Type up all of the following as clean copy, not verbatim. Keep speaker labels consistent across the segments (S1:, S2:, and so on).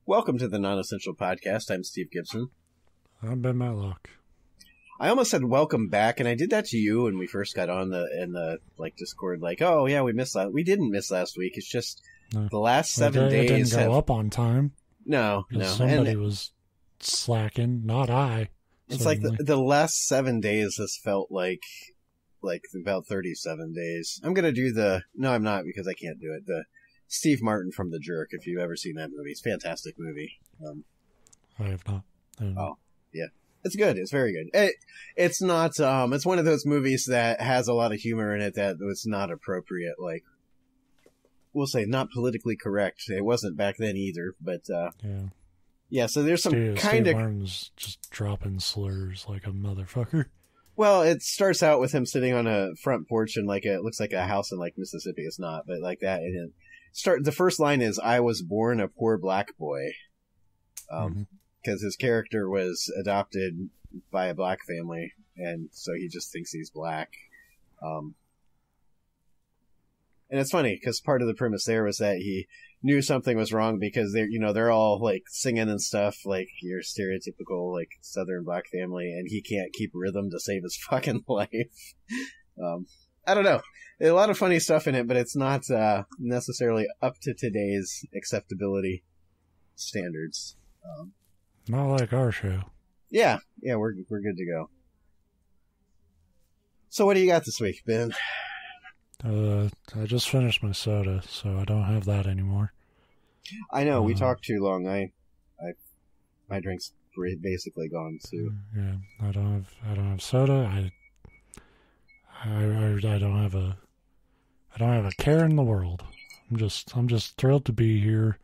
S1: Welcome to the Non-Essential Podcast. I'm Steve Gibson.
S2: I'm Ben Matlock.
S1: I almost said welcome back, and I did that to you when we first got on in the Discord. Like, oh yeah, we missed last. We didn't miss last week. It's just the last 7 days.
S2: It didn't go up on time.
S1: No.
S2: Somebody was slacking, not I.
S1: It's certainly. Like the last 7 days has felt like about 37 days. I'm gonna do no, I'm not, because I can't do it. The Steve Martin from The Jerk. If you've ever seen that movie, it's a fantastic movie.
S2: I have not.
S1: Oh yeah. It's good. It's very good. It's not, it's one of those movies that has a lot of humor in it that was not appropriate. Like, we'll say not politically correct. It wasn't back then either, but, yeah, so there's some kind of...
S2: Steve Martin's just dropping slurs like a motherfucker.
S1: Well, it starts out with him sitting on a front porch and it looks like a house in Mississippi. It's not, but like that. And the first line is, "I was born a poor black boy." Because his character was adopted by a black family, and so he just thinks he's black. And it's funny, because part of the premise there was that he knew something was wrong because they're all singing and stuff, like your stereotypical Southern black family, and he can't keep rhythm to save his fucking life. I don't know. There's a lot of funny stuff in it, but it's not necessarily up to today's acceptability standards.
S2: Not like our show.
S1: Yeah, we're good to go. So what do you got this week, Ben?
S2: I just finished my soda, so I don't have that anymore. I
S1: know, we talked too long. My drink's basically gone too.
S2: Yeah, I don't have soda. I don't have a care in the world. I'm just thrilled to be here.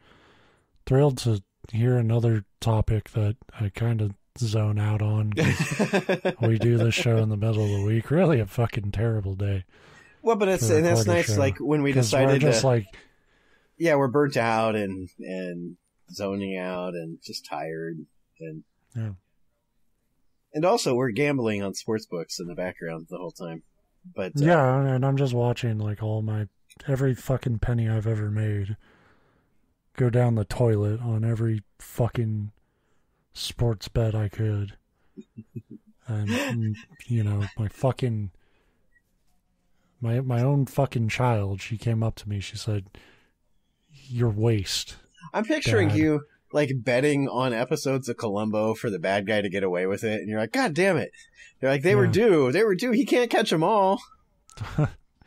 S2: Thrilled to hear another topic that I kind of zone out on. We do this show in the middle of the week. Really a fucking terrible day.
S1: Well, but that's nice. Like when we decided we're burnt out and zoning out and just tired and also we're gambling on sports books in the background the whole time. But
S2: and I'm just watching every fucking penny I've ever made go down the toilet on every fucking sports bet I could. And, my own fucking child, she came up to me, she said, "You're waste."
S1: I'm picturing
S2: Dad.
S1: You, betting on episodes of Columbo for the bad guy to get away with it, and you're like, God damn it. They're like, they were due, he can't catch them all.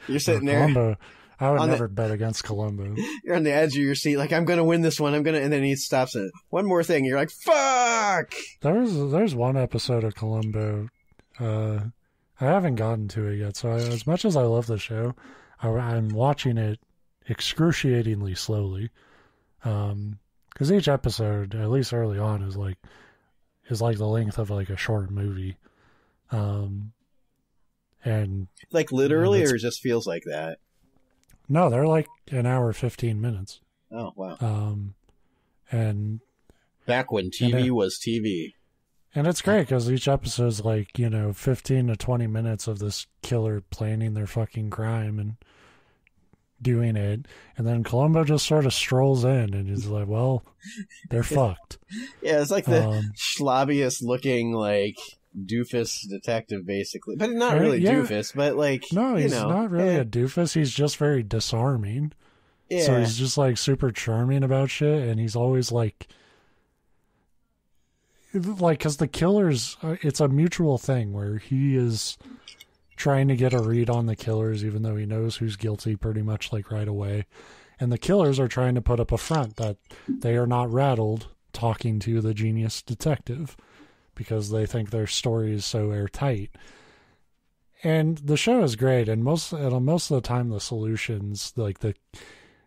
S1: You're sitting there.
S2: Columbo. I would never bet against Columbo.
S1: You're on the edge of your seat, like, I'm going to win this one. And then he stops it. One more thing. You're like, fuck!
S2: There's one episode of Columbo. I haven't gotten to it yet. So as much as I love the show, I'm watching it excruciatingly slowly. Because each episode, at least early on, is like the length of a short movie. And
S1: literally, or it just feels like that?
S2: No, they're an hour 15 minutes.
S1: Oh, wow.
S2: And
S1: back when TV was TV.
S2: And it's great because each episode's 15 to 20 minutes of this killer planning their fucking crime and doing it. And then Columbo just sort of strolls in and he's like, well, they're fucked. Yeah,
S1: it's like the schlobbiest looking, doofus detective, basically, but not really doofus, but
S2: no, he's not really a doofus. He's just very disarming. Yeah. So he's just super charming about shit, and he's always because the killers, it's a mutual thing where he is trying to get a read on the killers, even though he knows who's guilty pretty much right away, and the killers are trying to put up a front that they are not rattled talking to the genius detective, because they think their story is so airtight. And the show is great, and most of the time the solutions,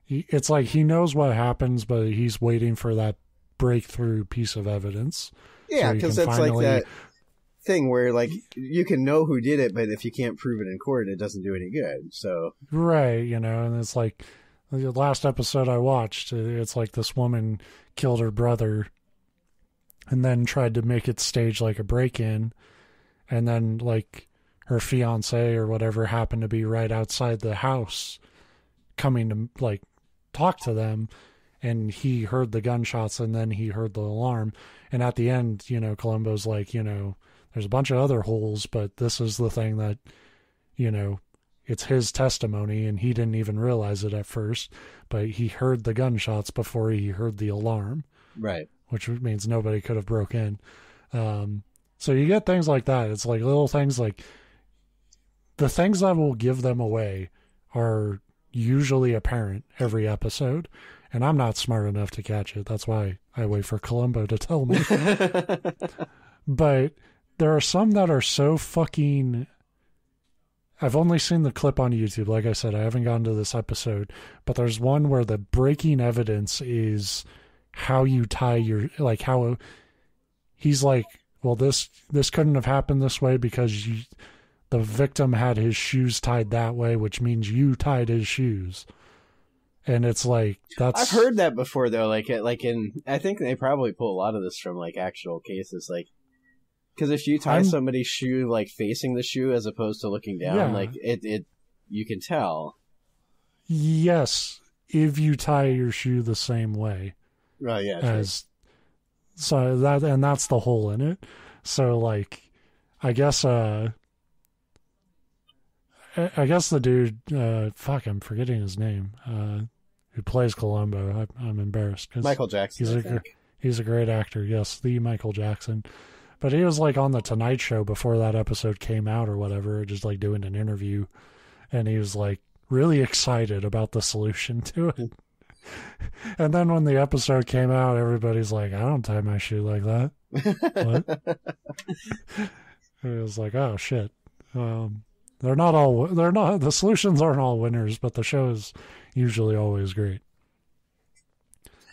S2: it's he knows what happens, but he's waiting for that breakthrough piece of evidence.
S1: Yeah, because that's that thing where you can know who did it, but if you can't prove it in court, it doesn't do any good. So
S2: right, and it's the last episode I watched, it's this woman killed her brother and then tried to make it stage a break-in, and then her fiance or whatever happened to be right outside the house coming to talk to them, and he heard the gunshots and then he heard the alarm. And at the end, you know, Columbo's like, you know, there's a bunch of other holes, but this is the thing that, you know, it's his testimony, and he didn't even realize it at first, but he heard the gunshots before he heard the alarm.
S1: Right.
S2: Which means nobody could have broke in. So you get things like that. It's like little things like the things that will give them away are usually apparent every episode, and I'm not smart enough to catch it. That's why I wait for Columbo to tell me. But there are some that are so fucking... I've only seen the clip on YouTube. Like I said, I haven't gotten to this episode, but there's one where the breaking evidence is how you tie your, like how he's like, well, this couldn't have happened this way because the victim had his shoes tied that way, which means you tied his shoes. And it's like, that's...
S1: I've heard that before though. Like I think they probably pull a lot of this from like actual cases. Like, because if you tie somebody's shoe like facing the shoe as opposed to looking down, like it you can tell.
S2: Yes, if you tie your shoe the same way.
S1: Right. Yeah.
S2: As so that's the hole in it. So like, I guess the dude, I'm forgetting his name. Who plays Columbo? I'm embarrassed because
S1: Michael Jackson.
S2: He's a great actor. Yes, the Michael Jackson. But he was like on the Tonight Show before that episode came out or whatever, just like doing an interview. And he was like really excited about the solution to it. And then when the episode came out, everybody's like, I don't tie my shoe like that. What? It was like, oh shit. The solutions aren't all winners, but the show is usually always great.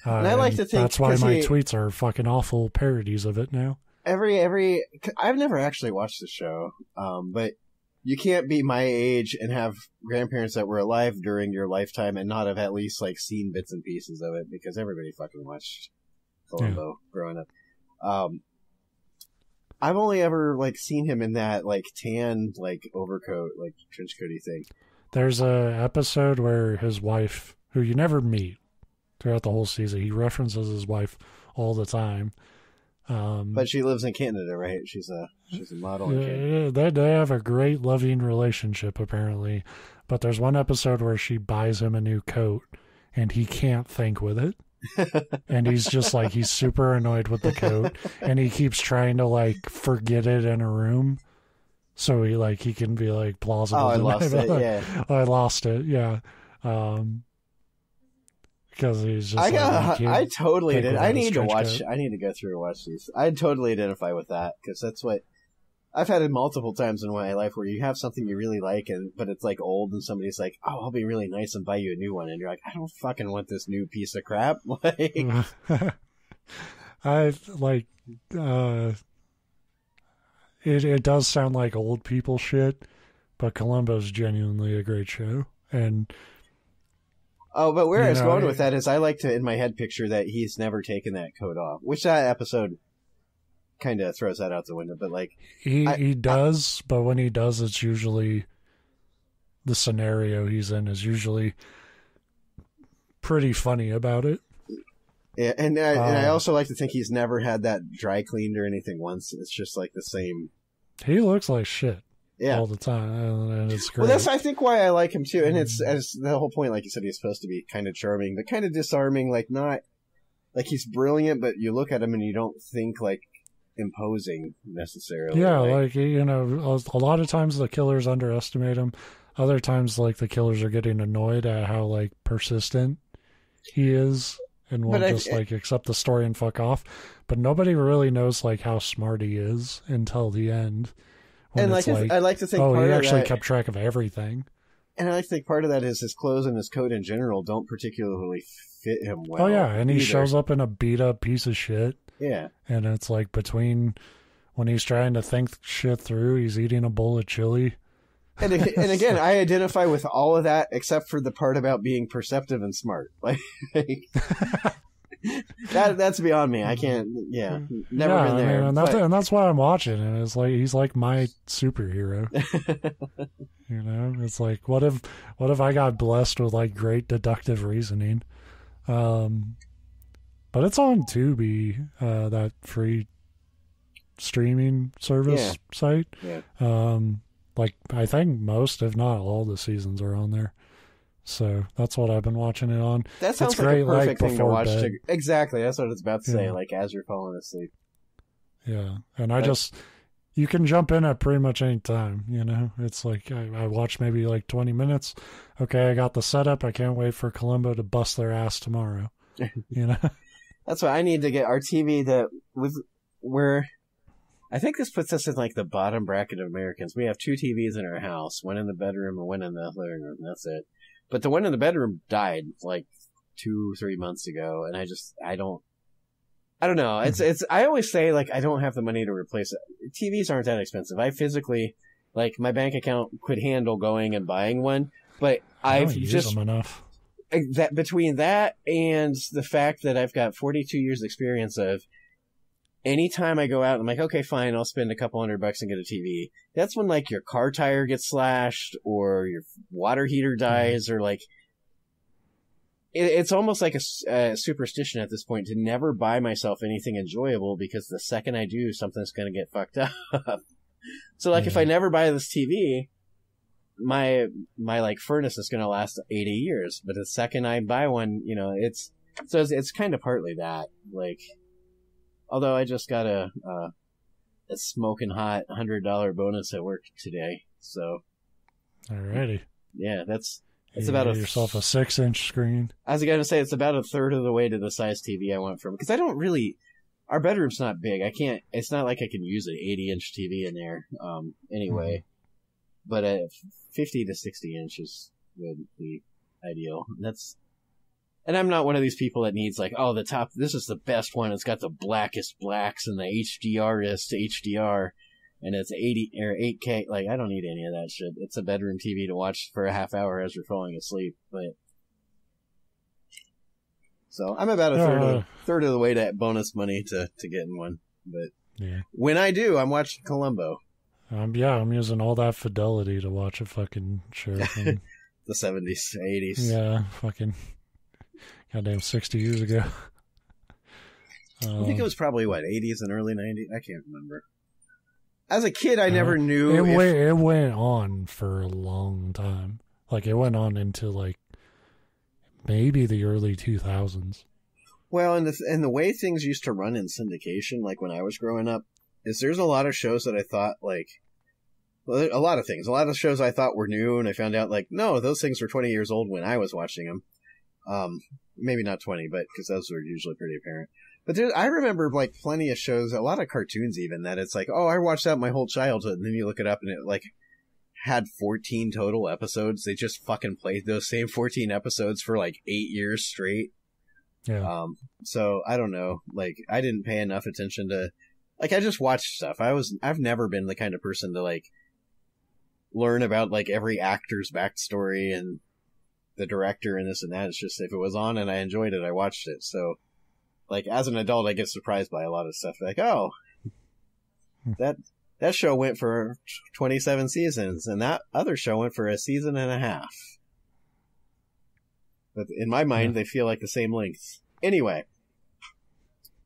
S1: And I like to think
S2: that's why my tweets are fucking awful parodies of it now.
S1: I've never actually watched the show, but you can't be my age and have grandparents that were alive during your lifetime and not have at least like seen bits and pieces of it, because everybody fucking watched Columbo growing up. I've only ever like seen him in that like tan like overcoat, like trench coaty thing. There's a episode where his wife, who you never meet throughout the whole season, he references his wife all the time. But she lives in Canada, right? She's a model in Canada.
S2: They have a great loving relationship, apparently. But there's one episode where she buys him a new coat, and he can't think with it. And he's just like, he's super annoyed with the coat, and he keeps trying to like forget it in a room. So he can be like plausible.
S1: Oh, I lost it, yeah.
S2: I lost it, yeah. Because he's just
S1: I totally did. I need to watch. I need to go through and watch these. I totally identify with that, because that's what I've had it multiple times in my life, where you have something you really like, but it's like old, and somebody's like, "Oh, I'll be really nice and buy you a new one," and you're like, "I don't fucking want this new piece of crap." Like,
S2: I like. It does sound like old people shit, but Columbo's genuinely a great show, and.
S1: Oh, but where I was going with that is I like to, in my head, picture that he's never taken that coat off, which that episode kind of throws that out the window. But like he does, but when he does, it's usually the scenario he's in is usually pretty funny about it. Yeah, and I also like to think he's never had that dry cleaned or anything once. It's just like the same. He looks like shit. Yeah, all the time, and it's great. Well, that's I think why I like him too, and it's as the whole point. Like you said, he's supposed to be kind of charming, but kind of disarming. Like not like he's brilliant, but you look at him and you don't think like imposing necessarily. Yeah, like a lot of times the killers underestimate him. Other times, like the killers are getting annoyed at how like persistent he is, and will just like accept the story and fuck off. But nobody really knows like how smart he is until the end. And like I like to think, he actually kept track of everything. And I like to think part of that is his clothes and his coat in general don't particularly fit him well. Oh yeah, and he shows up in a beat up piece of shit. Yeah, and it's like between when he's trying to think shit through, he's eating a bowl of chili. And again, I identify with all of that except for the part about being perceptive and smart. Like. That's beyond me. I can't. Yeah, never been there. And that's why I'm watching. And it's like he's like my superhero. It's like what if I got blessed with like great deductive reasoning?
S2: But it's on Tubi, that free streaming service site.
S1: Yeah.
S2: Like I think most, if not all, the seasons are on there. So that's what I've been watching it on.
S1: That sounds like a perfect thing to watch. Exactly, that's what it's about to say. Like as you're falling asleep.
S2: Yeah, and you can jump in at pretty much any time. You know, it's like I watch maybe like 20 minutes. Okay, I got the setup. I can't wait for Columbo to bust their ass tomorrow. You know,
S1: that's why I need to get our TV that we're. I think this puts us in like the bottom bracket of Americans. We have 2 TVs in our house, one in the bedroom and one in the living room. That's it. But the one in the bedroom died like 2-3 months ago, and I don't know. I always say like I don't have the money to replace it. TVs aren't that expensive. I physically, like my bank account could handle going and buying one, but I've just
S2: them enough.
S1: That between that and the fact that I've got 42 years experience of. Anytime I go out, I'm like, okay, fine, I'll spend a couple $100 and get a TV. That's when, like, your car tire gets slashed or your water heater dies or, like... It's almost like a superstition at this point to never buy myself anything enjoyable because the second I do, something's going to get fucked up. So, like, if I never buy this TV, my like, furnace is going to last 80 years. But the second I buy one, you know, it's kind of partly that, like... Although I just got a smoking hot $100 bonus at work today, so.
S2: Alrighty.
S1: Yeah, that's
S2: you
S1: about
S2: yourself a 6-inch screen.
S1: I was going to say it's about a third of the way to the size TV I want from because I don't really. Our bedroom's not big. I can't. It's not like I can use an 80-inch TV in there. Anyway, but 50 to 60 inches would be ideal. And I'm not one of these people that needs like, oh, this is the best one. It's got the blackest blacks and the HDR-est HDR, and it's 80 or 8K. Like, I don't need any of that shit. It's a bedroom TV to watch for a half hour as you're falling asleep. But so I'm about a third of the way to bonus money to getting one. But when I do, I'm watching Columbo.
S2: I'm using all that fidelity to watch a fucking show from
S1: the 70s, 80s.
S2: Yeah, fucking. Goddamn, 60 years ago.
S1: I think it was probably, 80s and early 90s? I can't remember. As a kid, I never knew
S2: it went on for a long time. Like, it went on into, like, maybe the early 2000s.
S1: Well, and the way things used to run in syndication, like when I was growing up, is there's a lot of shows that I thought, like... Well, a lot of things. A lot of shows I thought were new, and I found out, like, no, those things were 20 years old when I was watching them. Maybe not 20, but because those were usually pretty apparent. But I remember like plenty of shows, a lot of cartoons even, that it's like, oh, I watched that my whole childhood, and then you look it up and it like had 14 total episodes. They just fucking played those same 14 episodes for like 8 years straight.
S2: Yeah.
S1: So I don't know, like I didn't pay enough attention to, like I just watched stuff. I've never been the kind of person to like learn about like every actor's backstory and the director and this and that. It's just if it was on and I enjoyed it, I watched it. So like as an adult, I get surprised by a lot of stuff. Like, oh, that show went for 27 seasons and that other show went for a season and a half. But in my mind, they feel like the same length. Anyway,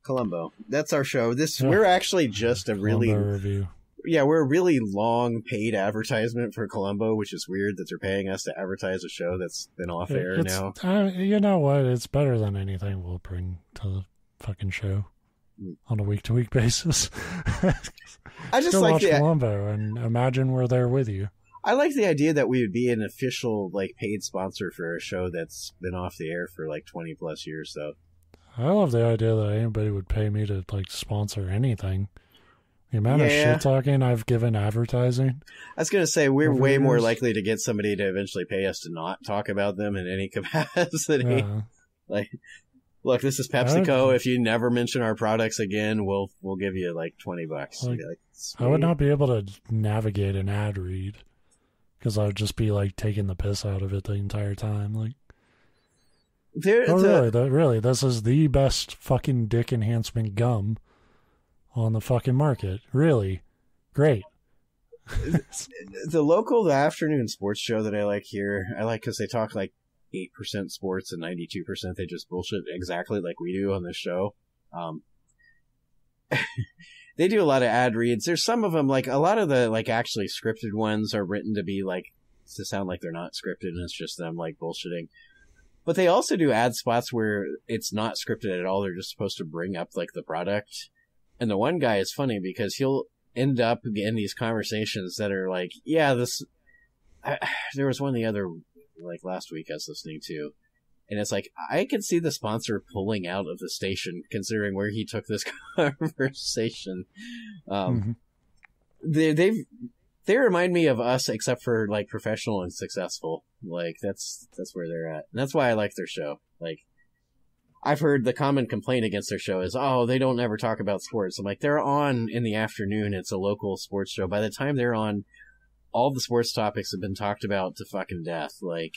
S1: Columbo. That's our show. We're actually just a really
S2: review.
S1: Yeah, we're a really long paid advertisement for Columbo, which is weird that they're paying us to advertise a show that's been off air now.
S2: You know what? It's better than anything we'll bring to the fucking show on a week-to-week basis.
S1: I just
S2: Still
S1: like
S2: watch Columbo and imagine we're there with you.
S1: I like the idea that we would be an official, like, paid sponsor for a show that's been off the air for like 20 plus years. So
S2: I love the idea that anybody would pay me to like sponsor anything. The amount of shit talking I've given advertising.
S1: I was going to say, we're way more likely to get somebody to eventually pay us to not talk about them in any capacity. Yeah. Like, look, this is PepsiCo. If you never mention our products again, we'll give you like $20.
S2: Like, I would not be able to navigate an ad read because I would just be like taking the piss out of it the entire time. Like, really, this is the best fucking dick enhancement gum on the fucking market. Really great.
S1: The afternoon sports show that I like here, I like because they talk like 8% sports and 92% they just bullshit exactly like we do on this show. They do a lot of ad reads. There's some of them, like a lot of the like actually scripted ones are written to be like to sound like they're not scripted and it's just them like bullshitting. But they also do ad spots where it's not scripted at all. They're just supposed to bring up like the product. And the one guy is funny because he'll end up in these conversations that are like, yeah, there was one the other like last week I was listening to. And it's like, I could see the sponsor pulling out of the station, considering where he took this conversation. They remind me of us, except for like professional and successful. Like that's where they're at. And that's why I like their show. Like, I've heard the common complaint against their show is, oh, they don't ever talk about sports. I'm like, they're on in the afternoon. It's a local sports show. By the time they're on, all the sports topics have been talked about to fucking death. Like.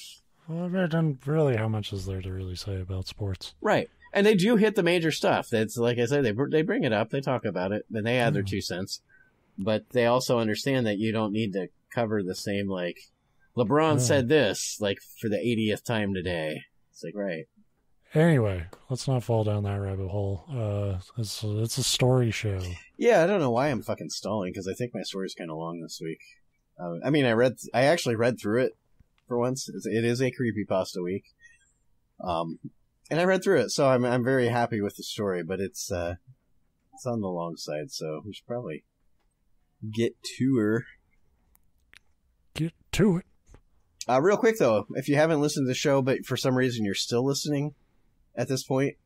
S2: Well, then really, how much is there to really say about sports?
S1: Right. And they do hit the major stuff. That's like I said, they bring it up, they talk about it, then they add their 2 cents. But they also understand that you don't need to cover the same, like, LeBron said this, like, for the 80th time today. It's like, right.
S2: Anyway, let's not fall down that rabbit hole. It's a story show.
S1: Yeah, I don't know why I'm fucking stalling, because I think my story's kind of long this week. I mean, I actually read through it. For once, it is a creepypasta week, and I read through it, so I'm very happy with the story. But it's on the long side, so we should probably get to her.
S2: Get to it.
S1: Real quick though, if you haven't listened to the show, but for some reason you're still listening at this point,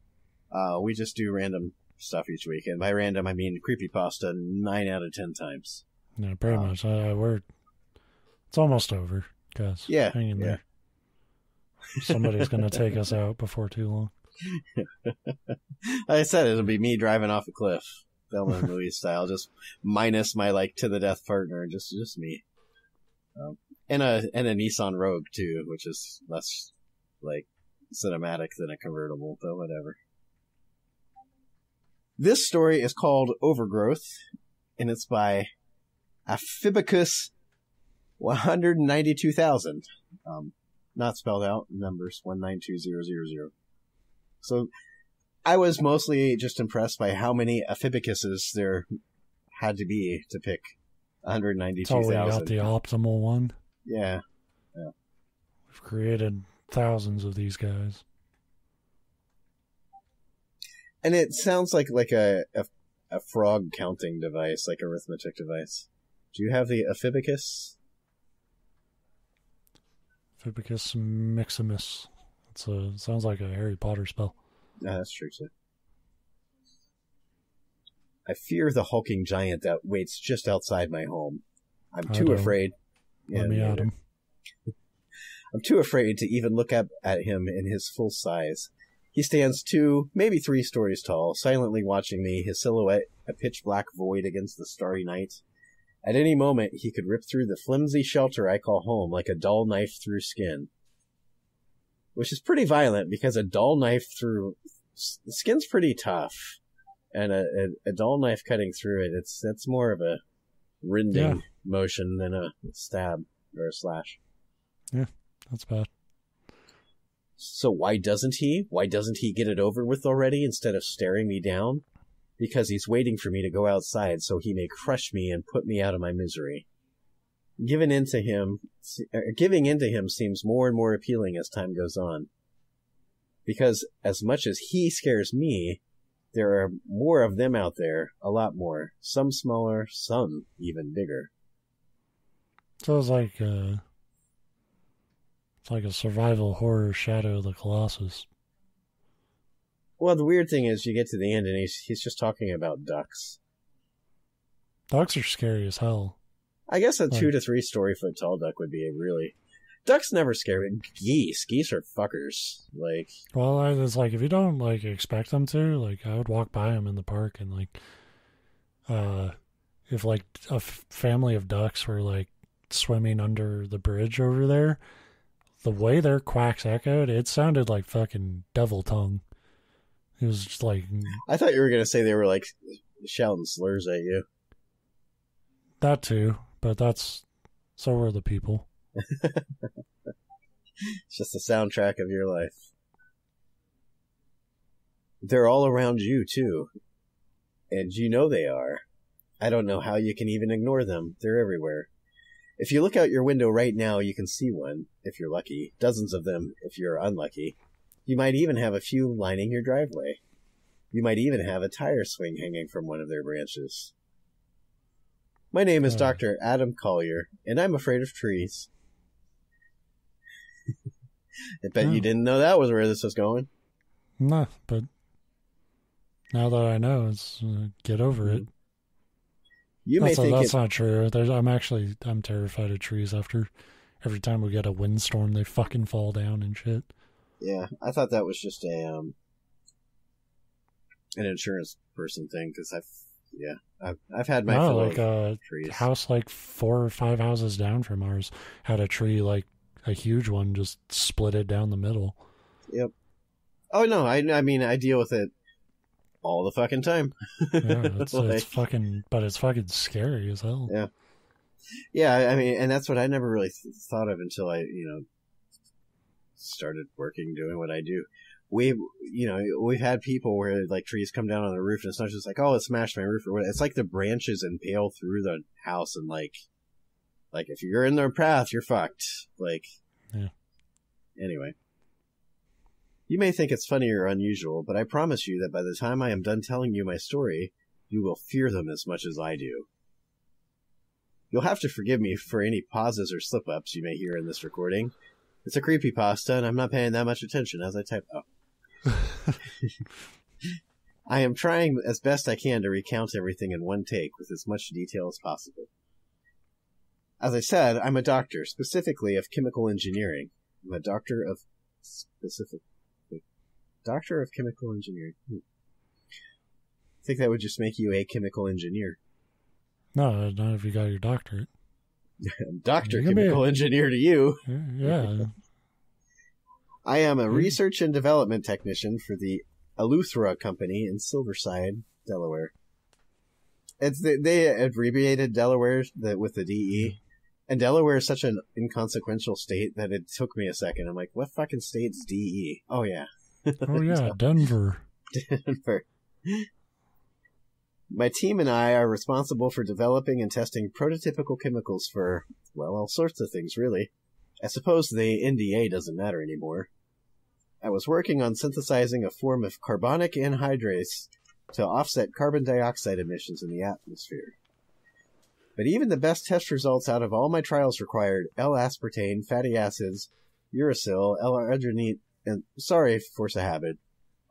S1: we just do random stuff each week, and by random I mean creepypasta 9 out of 10 times.
S2: Yeah, pretty much. It's almost over. Guys,
S1: yeah,
S2: hang in there. Somebody's going to take us out before too long.
S1: Like I said, it'll be me driving off a cliff, Thelma and Louise style, just minus my like to the death partner, just me. And a Nissan Rogue too, which is less like cinematic than a convertible, but whatever. This story is called Overgrowth, and it's by Aphibicus 192,000. Not spelled out, numbers 192000. So I was mostly just impressed by how many Aphibicuses there had to be to pick 192,000.
S2: Until we got the optimal one.
S1: Yeah.
S2: We've created thousands of these guys.
S1: And it sounds like a frog counting device, like arithmetic device. Do you have the Aphibicus?
S2: Aphibicus Maximus. Sounds like a Harry Potter spell.
S1: No, that's true too. I fear the hulking giant that waits just outside my home. I'm too afraid.
S2: Let me at him.
S1: I'm too afraid to even look up at him in his full size. He stands 2, maybe 3 stories tall, silently watching me, his silhouette a pitch black void against the starry night. At any moment, he could rip through the flimsy shelter I call home like a dull knife through skin. Which is pretty violent, because a dull knife through... Skin's pretty tough. And a dull knife cutting through it, that's more of a rending motion than a stab or a slash.
S2: Yeah, that's bad.
S1: So why doesn't he? Why doesn't he get it over with already instead of staring me down? Because he's waiting for me to go outside so he may crush me and put me out of my misery. Giving in to him seems more and more appealing as time goes on. Because as much as he scares me, there are more of them out there, a lot more. Some smaller, some even bigger.
S2: So it's like a survival horror Shadow of the Colossus.
S1: Well, the weird thing is, you get to the end and he's just talking about ducks.
S2: Ducks are scary as hell.
S1: I guess a 2 to 3 story foot tall duck would be really... Ducks never scare me. Geese are fuckers. Like...
S2: Well, it's like, if you don't, like, expect them to, like, I would walk by them in the park and, like, if, like, a family of ducks were, like, swimming under the bridge over there, the way their quacks echoed, it sounded like fucking devil tongue. It was just like...
S1: I thought you were going to say they were, like, shouting slurs at you.
S2: That too, but so were the people.
S1: It's just the soundtrack of your life. They're all around you, too. And you know they are. I don't know how you can even ignore them. They're everywhere. If you look out your window right now, you can see one, if you're lucky. Dozens of them, if you're unlucky. You might even have a few lining your driveway. You might even have a tire swing hanging from one of their branches. My name is Dr. Adam Collier, and I'm afraid of trees. I bet you didn't know that was where this was going.
S2: No, but now that I know, it's get over it.
S1: You may think
S2: that's not true. I'm terrified of trees. After every time we get a windstorm, they fucking fall down and shit.
S1: Yeah, I thought that was just an insurance person thing because I've had my fill of trees.
S2: House like 4 or 5 houses down from ours had a tree, like a huge one, just split it down the middle.
S1: Yep. Oh no, I mean I deal with it all the fucking time.
S2: Yeah, it's fucking scary as hell.
S1: Yeah. Yeah, I mean, and that's what I never really thought of until I, started working, doing what I do. We've had people where like trees come down on the roof and it's not just like, oh, it smashed my roof or what. It's like the branches impale through the house and like if you're in their path, you're fucked. Yeah. Anyway. You may think it's funny or unusual, but I promise you that by the time I am done telling you my story, you will fear them as much as I do. You'll have to forgive me for any pauses or slip-ups you may hear in this recording. It's a creepypasta, and I'm not paying that much attention as I type. I am trying as best I can to recount everything in one take with as much detail as possible. As I said, I'm a doctor, specifically of chemical engineering. I'm a doctor of chemical engineering. I think that would just make you a chemical engineer.
S2: No, not if you got your doctorate.
S1: Doctor chemical engineer to you.
S2: Yeah.
S1: I am a research and development technician for the Eleuthera Company in Silverside, Delaware. They abbreviated Delaware with the DE. And Delaware is such an inconsequential state that it took me a second. I'm like, what fucking state's DE? Oh, yeah.
S2: Oh, yeah, Denver.
S1: Denver. My team and I are responsible for developing and testing prototypical chemicals for, well, all sorts of things, really. I suppose the NDA doesn't matter anymore. I was working on synthesizing a form of carbonic anhydrase to offset carbon dioxide emissions in the atmosphere. But even the best test results out of all my trials required L-aspartame, fatty acids, uracil, L-arginine, and sorry, force of habit.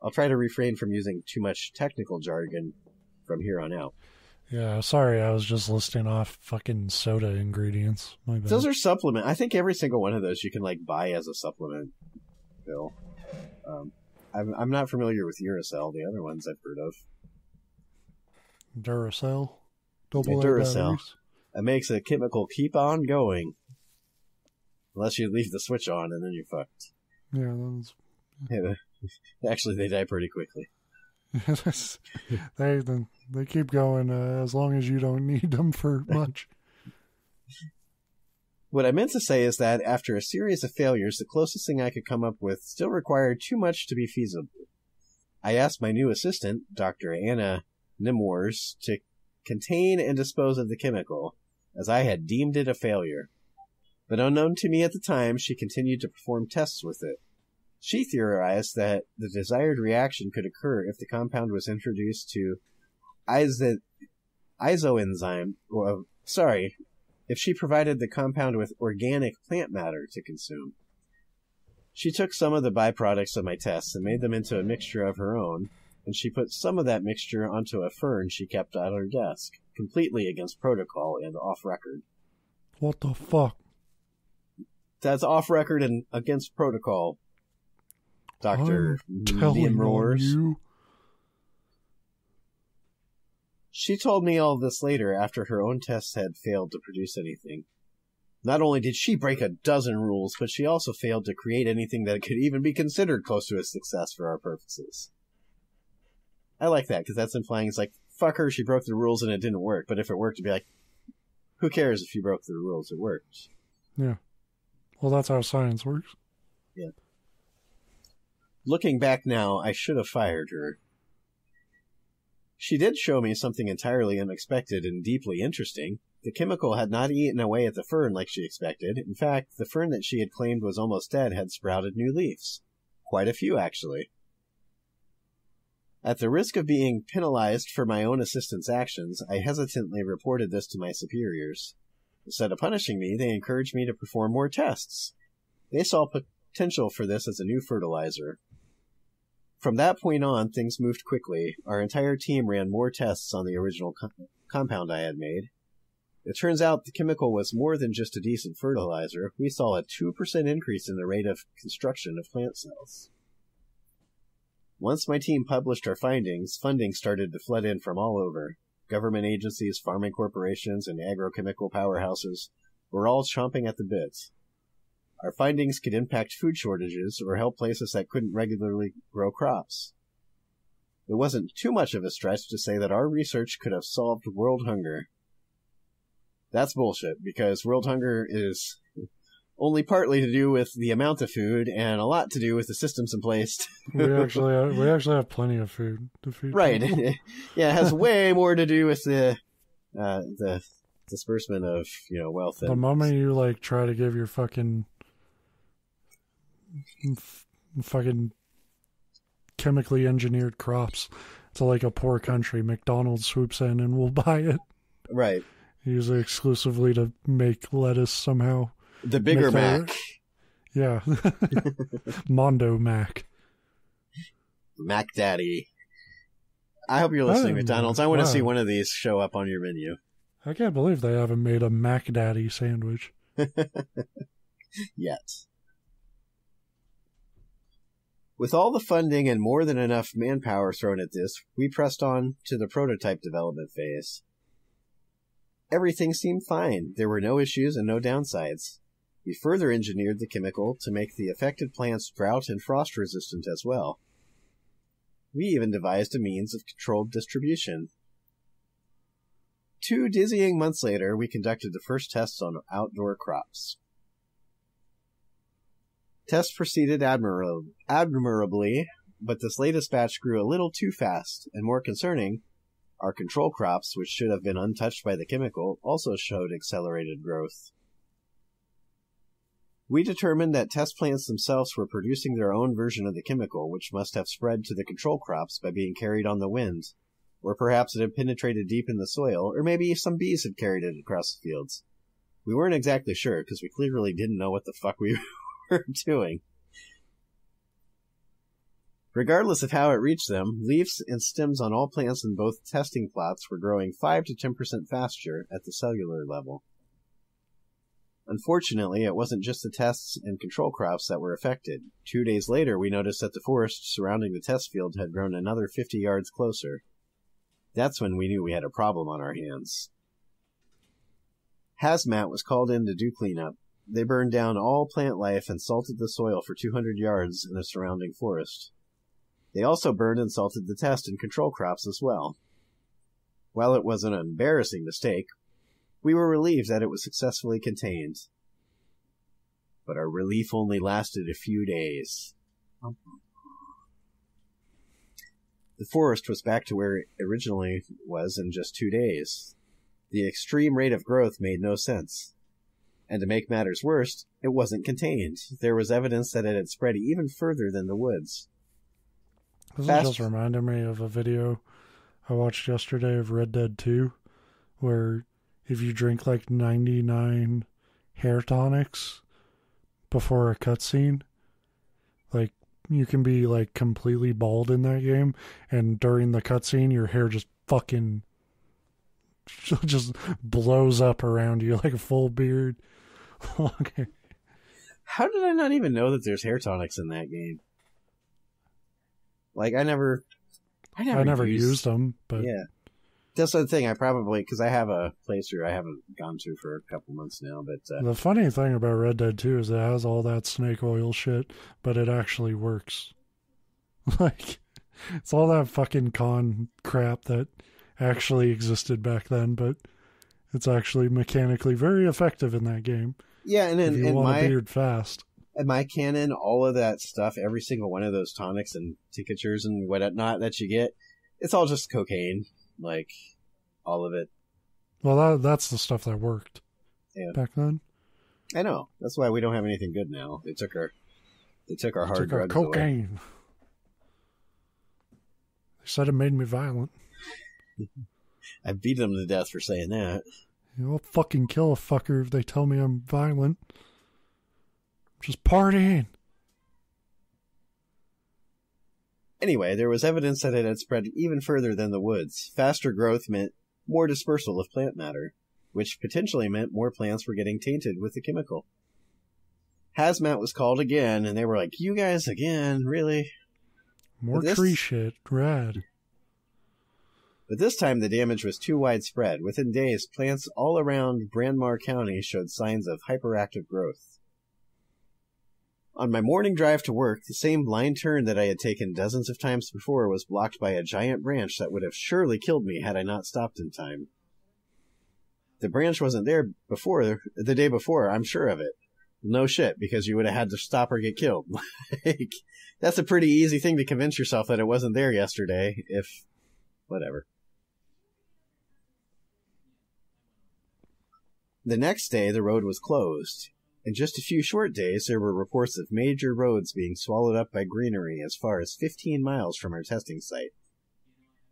S1: I'll try to refrain from using too much technical jargon from here on out.
S2: Yeah, sorry, I was just listing off fucking soda ingredients. My bad.
S1: Those are supplement. I think every single one of those you can buy as a supplement, Bill. I'm not familiar with Uracil. The other ones I've heard of.
S2: Duracell.
S1: Duracell. It makes a chemical keep on going. Unless you leave the switch on and then you're fucked.
S2: Yeah,
S1: actually, they die pretty quickly.
S2: They keep going as long as you don't need them for much.
S1: What I meant to say is that after a series of failures, the closest thing I could come up with still required too much to be feasible. I asked my new assistant, Dr. Anna Nimwars, to contain and dispose of the chemical, as I had deemed it a failure. But unknown to me at the time, she continued to perform tests with it. She theorized that the desired reaction could occur if the compound was introduced to isoenzyme. If she provided the compound with organic plant matter to consume. She took some of the byproducts of my tests and made them into a mixture of her own, and she put some of that mixture onto a fern she kept at her desk, completely against protocol and off-record.
S2: What the fuck?
S1: That's off-record and against protocol, Dr.
S2: Nimwars.
S1: She told me all this later after her own tests had failed to produce anything. Not only did she break a dozen rules, but she also failed to create anything that could even be considered close to a success for our purposes. I like that, because that's implying it's like, fuck her, she broke the rules and it didn't work. But if it worked, it'd be like, who cares if you broke the rules? It worked.
S2: Yeah. Well, that's how science works.
S1: Yeah. Looking back now, I should have fired her. She did show me something entirely unexpected and deeply interesting. The chemical had not eaten away at the fern like she expected. In fact, the fern that she had claimed was almost dead had sprouted new leaves. Quite a few, actually. At the risk of being penalized for my own assistant's actions, I hesitantly reported this to my superiors. Instead of punishing me, they encouraged me to perform more tests. They saw potential for this as a new fertilizer. From that point on, things moved quickly. Our entire team ran more tests on the original compound I had made. It turns out the chemical was more than just a decent fertilizer. We saw a 2% increase in the rate of construction of plant cells. Once my team published our findings, funding started to flood in from all over. Government agencies, farming corporations, and agrochemical powerhouses were all chomping at the bit. Our findings could impact food shortages or help places that couldn't regularly grow crops. It wasn't too much of a stretch to say that our research could have solved world hunger. That's bullshit, because world hunger is only partly to do with the amount of food and a lot to do with the systems in place.
S2: We actually have plenty of food to feed.
S1: Right. Yeah, it has way more to do with the disbursement of, wealth.
S2: The moment you try to give your fucking chemically engineered crops to a poor country, McDonald's swoops in and will buy it.
S1: Right.
S2: Usually exclusively to make lettuce somehow.
S1: The bigger Mac.
S2: Yeah. Mondo Mac.
S1: Mac Daddy. I hope you're listening, McDonald's. I want to see one of these show up on your menu.
S2: I can't believe they haven't made a Mac Daddy sandwich.
S1: Yet. With all the funding and more than enough manpower thrown at this, we pressed on to the prototype development phase. Everything seemed fine. There were no issues and no downsides. We further engineered the chemical to make the affected plants drought and frost resistant as well. We even devised a means of controlled distribution. 2 dizzying months later, we conducted the first tests on outdoor crops. Tests proceeded admirably, but this latest batch grew a little too fast, and more concerning, our control crops, which should have been untouched by the chemical, also showed accelerated growth. We determined that test plants themselves were producing their own version of the chemical, which must have spread to the control crops by being carried on the wind, or perhaps it had penetrated deep in the soil, or maybe some bees had carried it across the fields. We weren't exactly sure, because we clearly didn't know what the fuck we were doing. Regardless of how it reached them, leaves and stems on all plants in both testing plots were growing 5 to 10% faster at the cellular level. Unfortunately, it wasn't just the tests and control crops that were affected. 2 days later, we noticed that the forest surrounding the test field had grown another 50 yards closer. That's when we knew we had a problem on our hands. Hazmat was called in to do cleanup. They burned down all plant life and salted the soil for 200 yards in the surrounding forest. They also burned and salted the test and control crops as well. While it was an embarrassing mistake, we were relieved that it was successfully contained. But our relief only lasted a few days. The forest was back to where it originally was in just 2 days. The extreme rate of growth made no sense. And to make matters worse, it wasn't contained. There was evidence that it had spread even further than the woods.
S2: This just reminded me of a video I watched yesterday of Red Dead 2, where if you drink 99 hair tonics before a cutscene, you can be completely bald in that game, and during the cutscene your hair just fucking just blows up around you like a full beard. Okay.
S1: How did I not even know that there's hair tonics in that game? I never used them, but yeah. That's the thing. I probably, because I have a playthrough I haven't gone to for a couple months now. But
S2: the funny thing about Red Dead 2 is it has all that snake oil shit, but it actually works. It's all that fucking con crap that actually existed back then, but it's actually mechanically very effective in that game.
S1: Yeah, and
S2: if you want a beard fast.
S1: in my canon, all of that stuff, every single one of those tonics and tinctures and whatnot that you get, it's all just cocaine. Like, all of it.
S2: Well, that's the stuff that worked back then.
S1: I know. That's why we don't have anything good now. They took our hard drugs
S2: cocaine
S1: away.
S2: They said it made me violent.
S1: I beat them to death for saying that.
S2: I'll fucking kill a fucker if they tell me I'm violent. I'm just partying.
S1: Anyway, there was evidence that it had spread even further than the woods. Faster growth meant more dispersal of plant matter, which potentially meant more plants were getting tainted with the chemical. Hazmat was called again, and they were like, "You guys again? Really?"
S2: More tree shit. Rad.
S1: But this time the damage was too widespread. Within days, plants all around Brandmar County showed signs of hyperactive growth. On my morning drive to work, the same blind turn that I had taken dozens of times before was blocked by a giant branch that would have surely killed me had I not stopped in time. The branch wasn't there the day before, I'm sure of it. No shit, because you would have had to stop or get killed. Like, that's a pretty easy thing to convince yourself that it wasn't there yesterday, if... whatever. The next day, the road was closed. In just a few short days, there were reports of major roads being swallowed up by greenery as far as 15 miles from our testing site.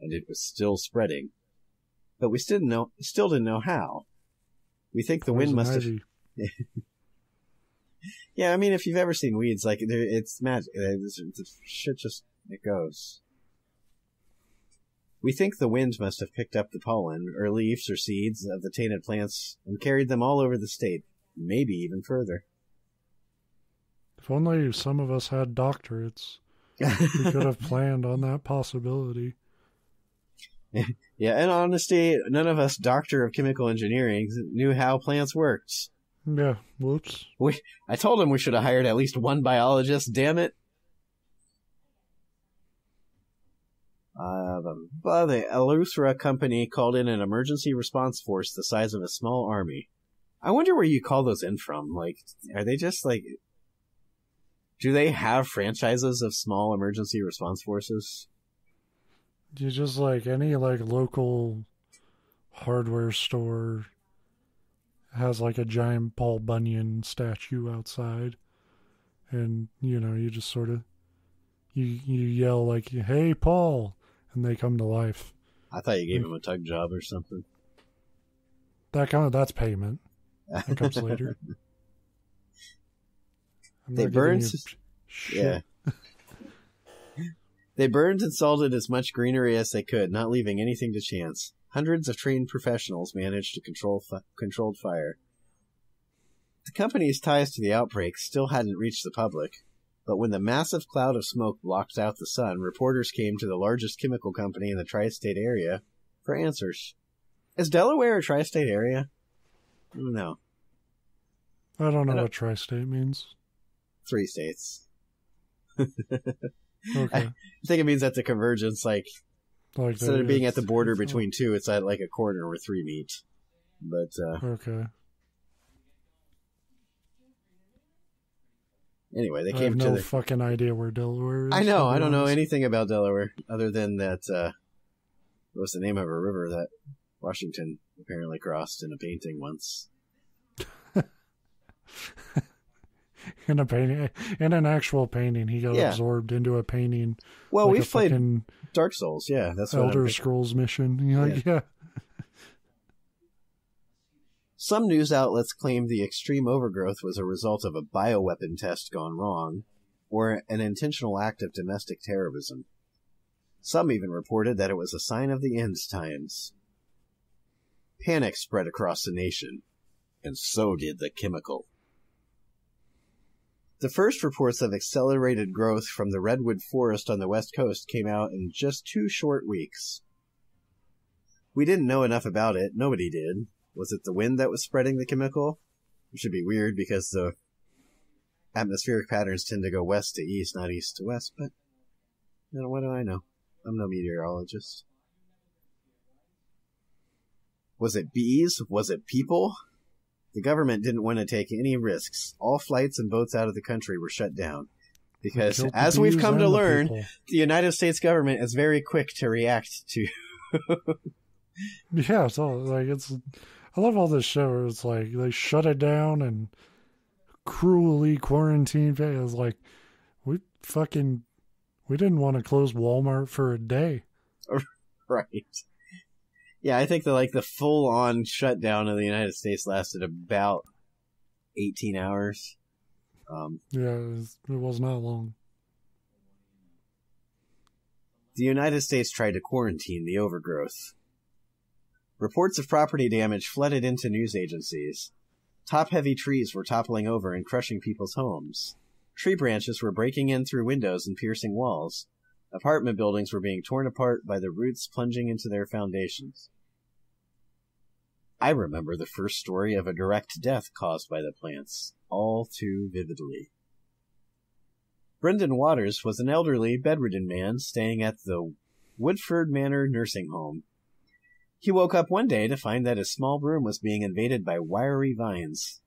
S1: And it was still spreading. But we still didn't know how. We think the wind must have... Yeah, I mean, if you've ever seen weeds, like, it's magic. Shit just, it goes. We think the wind must have picked up the pollen, or leaves, or seeds of the tainted plants and carried them all over the state, maybe even further.
S2: If only some of us had doctorates, we could have planned on that possibility.
S1: Yeah, in honesty, none of us doctor of chemical engineering knew how plants worked.
S2: Yeah, whoops.
S1: I told him we should have hired at least one biologist, damn it. The Elusra company called in an emergency response force the size of a small army. I wonder where you call those in from. Like, are they just like... do they have franchises of small emergency response forces?
S2: You just like any like local hardware store has like a giant Paul Bunyan statue outside, and you know, you just sort of you yell like, "Hey, Paul," and they come to life.
S1: I thought you gave him a tug job or something.
S2: That's payment. That comes later.
S1: They burned. Yeah. They burned and salted as much greenery as they could, not leaving anything to chance. Hundreds of trained professionals managed to controlled fire. The company's ties to the outbreak still hadn't reached the public, but when the massive cloud of smoke blocked out the sun, reporters came to the largest chemical company in the tri-state area for answers. Is Delaware a tri-state area? No.
S2: I don't know what tri-state means.
S1: 3 states.
S2: Okay.
S1: I think it means at the convergence, like instead of being at the border between 2, it's at like a corner where 3 meet. But
S2: okay.
S1: Anyway, they
S2: I
S1: came
S2: have no
S1: to
S2: fucking idea where Delaware is.
S1: I know. I don't know anything about Delaware other than that. What was the name of a river that Washington apparently crossed in a painting once?
S2: In a painting, in an actual painting, he got absorbed into a painting.
S1: Well, like we've played Dark Souls, yeah. That's what
S2: Elder Scrolls mission. You're like, yeah.
S1: Some news outlets claimed the extreme overgrowth was a result of a bioweapon test gone wrong, or an intentional act of domestic terrorism. Some even reported that it was a sign of the end times. Panic spread across the nation, and so did the chemical. The first reports of accelerated growth from the redwood forest on the west coast came out in just 2 short weeks. We didn't know enough about it. Nobody did. Was it the wind that was spreading the chemical? It should be weird because the atmospheric patterns tend to go west to east, not east to west, but you know, what do I know? I'm no meteorologist. Was it bees? Was it people? The government didn't want to take any risks. All flights and boats out of the country were shut down. Because, as we've come to learn, the United States government is very quick to react to...
S2: Yeah, so, like, I love all this show where it's like, they shut it down and cruelly quarantined. It's like, we didn't want to close Walmart for a day.
S1: Right. Yeah, I think the full-on shutdown of the United States lasted about 18 hours.
S2: Yeah, it was not long.
S1: The United States tried to quarantine the overgrowth. Reports of property damage flooded into news agencies. Top-heavy trees were toppling over and crushing people's homes. Tree branches were breaking in through windows and piercing walls. Apartment buildings were being torn apart by the roots plunging into their foundations. I remember the first story of a direct death caused by the plants, all too vividly. Brendan Waters was an elderly, bedridden man staying at the Woodford Manor nursing home. He woke up one day to find that his small room was being invaded by wiry vines.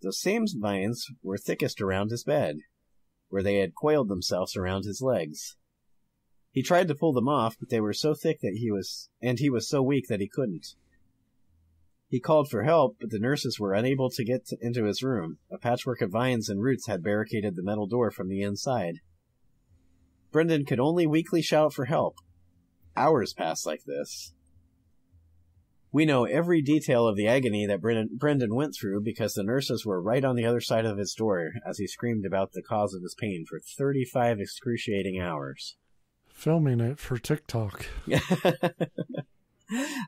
S1: Those same vines were thickest around his bed, where they had coiled themselves around his legs. He tried to pull them off, but they were so thick that he was so weak that he couldn't. He called for help, but the nurses were unable to get into his room. A patchwork of vines and roots had barricaded the metal door from the inside. Brendan could only weakly shout for help. Hours passed like this. We know every detail of the agony that Brendan went through because the nurses were right on the other side of his door as he screamed about the cause of his pain for 35 excruciating hours.
S2: Filming it for TikTok.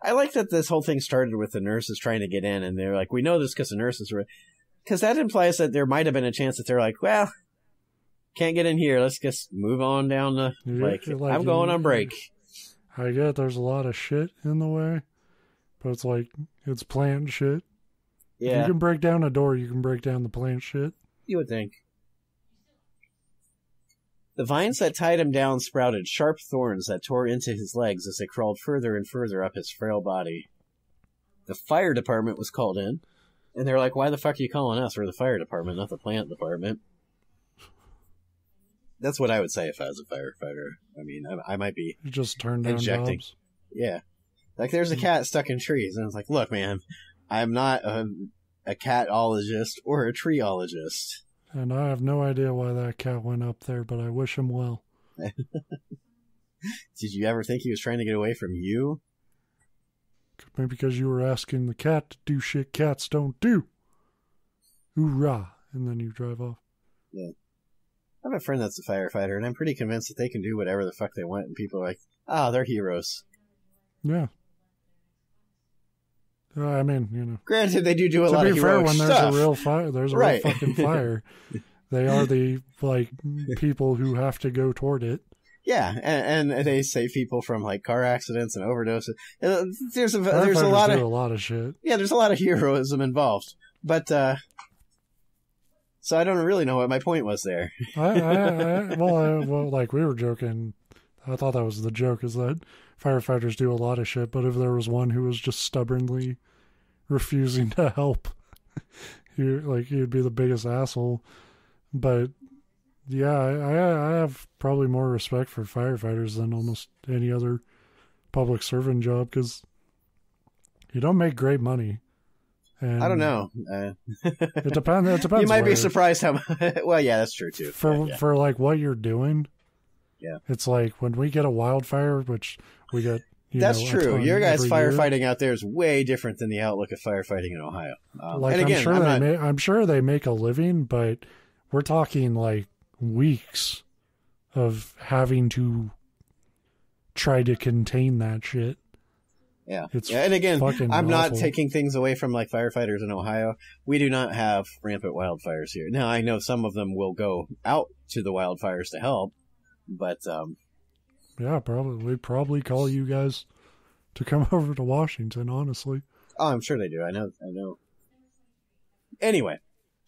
S1: I like that this whole thing started with the nurses trying to get in, and they're like, we know this because the nurses were... Because that implies that there might have been a chance that they're like, well, can't get in here, let's just move on down the... I'm going on break.
S2: I get there's a lot of shit in the way, but it's like, it's plant shit.
S1: Yeah.
S2: If you can break down a door, you can break down the plant shit.
S1: You would think. The vines that tied him down sprouted sharp thorns that tore into his legs as they crawled further and further up his frail body. The fire department was called in, and they're like, why the fuck are you calling us? We're the fire department, not the plant department. That's what I would say if I was a firefighter. I mean, I might be
S2: you just turned down
S1: injecting.
S2: Jobs.
S1: Yeah. Like, there's a cat stuck in trees, and it's like, look, man, I'm not a catologist or a treeologist.
S2: And I have no idea why that cat went up there, but I wish him well.
S1: Did you ever think he was trying to get away from you?
S2: Maybe because you were asking the cat to do shit cats don't do. Hoorah. And then you drive off.
S1: Yeah. I have a friend that's a firefighter, and I'm pretty convinced that they can do whatever the fuck they want, and people are like, they're heroes.
S2: Yeah. I mean, you know.
S1: Granted, they do a lot of heroic
S2: when
S1: stuff.
S2: There's a real fire, there's a real fucking fire. They are the, people who have to go toward it.
S1: Yeah, and they save people from, car accidents and overdoses. There's a lot of...
S2: do a lot of shit.
S1: Yeah, there's a lot of heroism involved. But, so I don't really know what my point was there.
S2: Well, like we were joking, I thought that was the joke, is that firefighters do a lot of shit, but if there was one who was just stubbornly refusing to help, he would be the biggest asshole. But yeah, I have probably more respect for firefighters than almost any other public servant job, because you don't make great money. And
S1: I don't know.
S2: It depends.
S1: You might be surprised how much. Well, yeah, that's true too.
S2: For what you're doing.
S1: Yeah,
S2: it's like when we get a wildfire, which we get.
S1: That's true. Your guys' firefighting out there is way different than the outlook of firefighting in Ohio. And again,
S2: I'm sure they make a living, but we're talking weeks of having to try to contain that shit.
S1: Yeah. And again, I'm not taking things away from firefighters in Ohio. We do not have rampant wildfires here. Now, I know some of them will go out to the wildfires to help, but
S2: yeah, we'd probably call you guys to come over to Washington, honestly.
S1: Oh, I'm sure they do. I know. Anyway,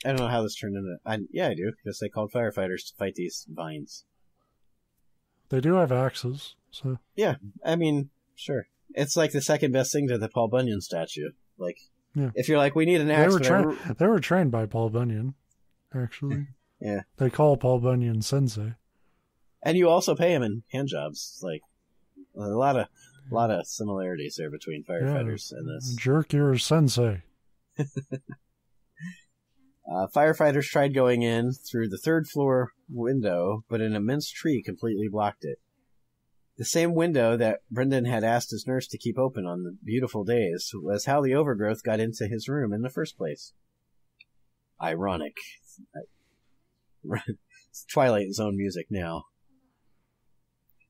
S1: I don't know how this turned into... I do, because they called firefighters to fight these vines.
S2: They do have axes, so...
S1: Yeah, I mean, sure. It's like the second best thing to the Paul Bunyan statue.
S2: Yeah.
S1: If you're like, we need an axe.
S2: They were trained by Paul Bunyan, actually.
S1: Yeah.
S2: They call Paul Bunyan Sensei.
S1: And you also pay him in hand jobs. Like, a lot of similarities there between firefighters and this.
S2: Jerk your Sensei.
S1: Firefighters tried going in through the third floor window, but an immense tree completely blocked it. The same window that Brendan had asked his nurse to keep open on the beautiful days was how the overgrowth got into his room in the first place. Ironic. It's Twilight Zone music now.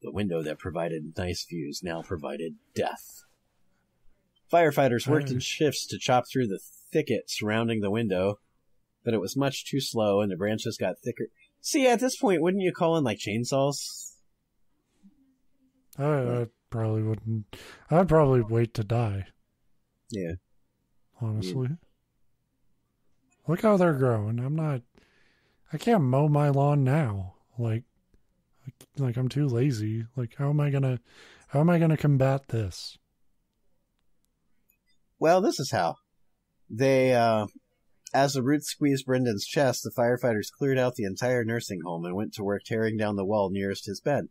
S1: The window that provided nice views now provided death. Firefighters worked in shifts to chop through the thicket surrounding the window, but it was much too slow and the branches got thicker. See, at this point, wouldn't you call in, like, chainsaws?
S2: I probably wouldn't. I'd probably wait to die.
S1: Yeah.
S2: Honestly. Look how they're growing. I can't mow my lawn now. Like I'm too lazy. Like, how am I gonna combat this?
S1: Well, this is how. They, as the roots squeezed Brendan's chest, the firefighters cleared out the entire nursing home and went to work tearing down the wall nearest his bed.